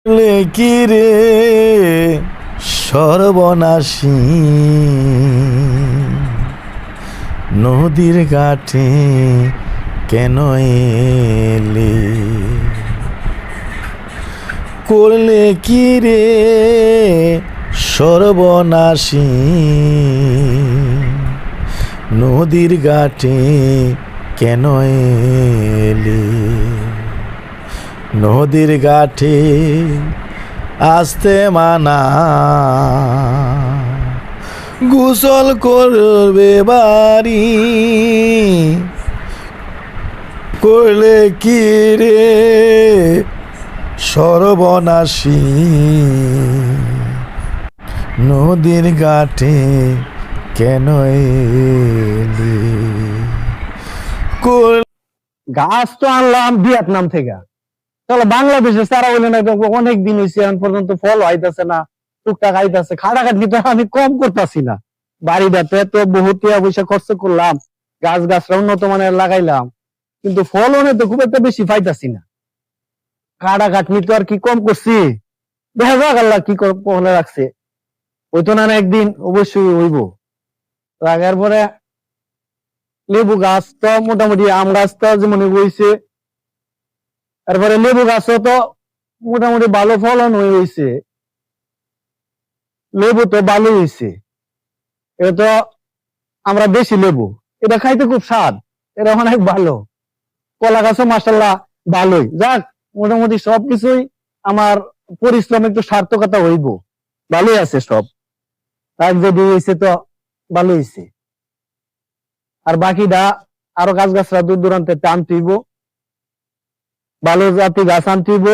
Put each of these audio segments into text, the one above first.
কি রে সর্বনাশী নদীর ঘাটে কেন এলে? করলে কি রে সর্বনাশী নদীর ঘাটে কেন এলে? নদীর ঘাটে আসতে মানা, গোসল করবে বাড়ি। করলে কি রে সর্বনাশী নদীর ঘাটে কেন এলি? গাছ তো আনলাম ভিয়েতনাম থেকে, তাহলে বাংলাদেশে সারা হইলে না, অনেক দিন হয়েছে এখন পর্যন্ত ফল হইতেছে না, টুকটাক আইতেছে। খাটাখাটি তো আমি কম করতেছি না, বাড়িটাতে তো বহুত পয়সা খরচ করলাম, গাছরা উন্নত মানের লাগাইলাম, কিন্তু ফলনে তো খুব একটা বেশি পাইতাছি না। খাটাখাটনি তো আর কি কম করছি, দেখা যাক আল্লাহ কি ফলে রাখছে। হইতো না একদিন অবশ্যই হইব। লাগার পরে লেবু গাছ তো মোটামুটি, আম গাছ তো যেমন হয়েছে, তারপরে লেবু গাছও তো মোটামুটি ভালো ফলন হয়েছে, লেবু তো ভালো হয়েছে। এটা তো আমরা বেশি লেবু, এটা খাইতে খুব স্বাদ, এটা অনেক ভালো। কলা গাছও মাসাল্লাহ ভালোই। যাক, মোটামুটি সবকিছুই আমার পরিশ্রম একটু সার্থকতা হইব, ভালোই আছে সব। তার যদি হয়েছে তো ভালো হয়েছে, আর বাকিটা আরো গাছরা দূর দূরান্তে আনতে হইব, ভালো জাতি গাছ আনতে হইব।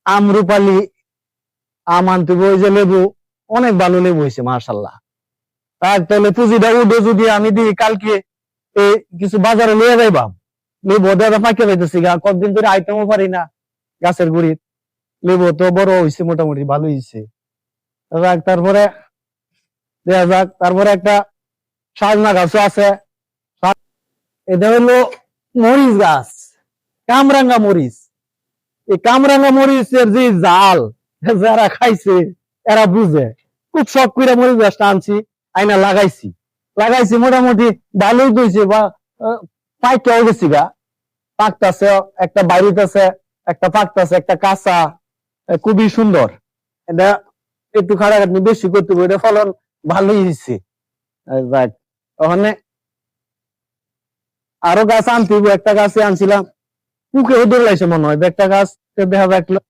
আমরুপালি আম আনতে হইব। ওই যে লেবু, অনেক ভালো লেবু হয়েছে মাশাল্লাহ। তাহলে পুঁজিটা উঠে যদি আমি দিই কালকে কিছু বাজারে নিয়ে যাইবাম। লেবু দাদা পাইকে পাইতেছি গা, কতদিন ধরে আইতেমও পারি না গাছের গুড়ির। লেবু তো বড় হয়েছে, মোটামুটি ভালো হয়েছে। তারপরে দেখা যাক, তারপরে একটা সাজনা গাছও আছে। এটা হলো মরিচ গাছ, কামরাঙ্গা মরিচ। এই কামরাঙ্গা মরিচের যে জাল, যারা খাইছে এরা বুঝে। খুব শখ করে মরিচ গাছটা আনছি, আইনা লাগাইছি মোটামুটি ভালোই দইছে, বা পাইকাও গেছি গা। পাকতাছে, একটা বাইরিতেছে, একটা পাকতাছে, একটা কাঁচা, খুবই সুন্দর। এটা একটু খাটাখাটনি বেশি করতে হবে, এটা ফলন ভালোই হয়েছে। ওখানে আরো গাছ আনতে, একটা গাছে আনছিলাম পুকে ধরে লাইছে মনে হয়, একটা গাছ দেখা যাক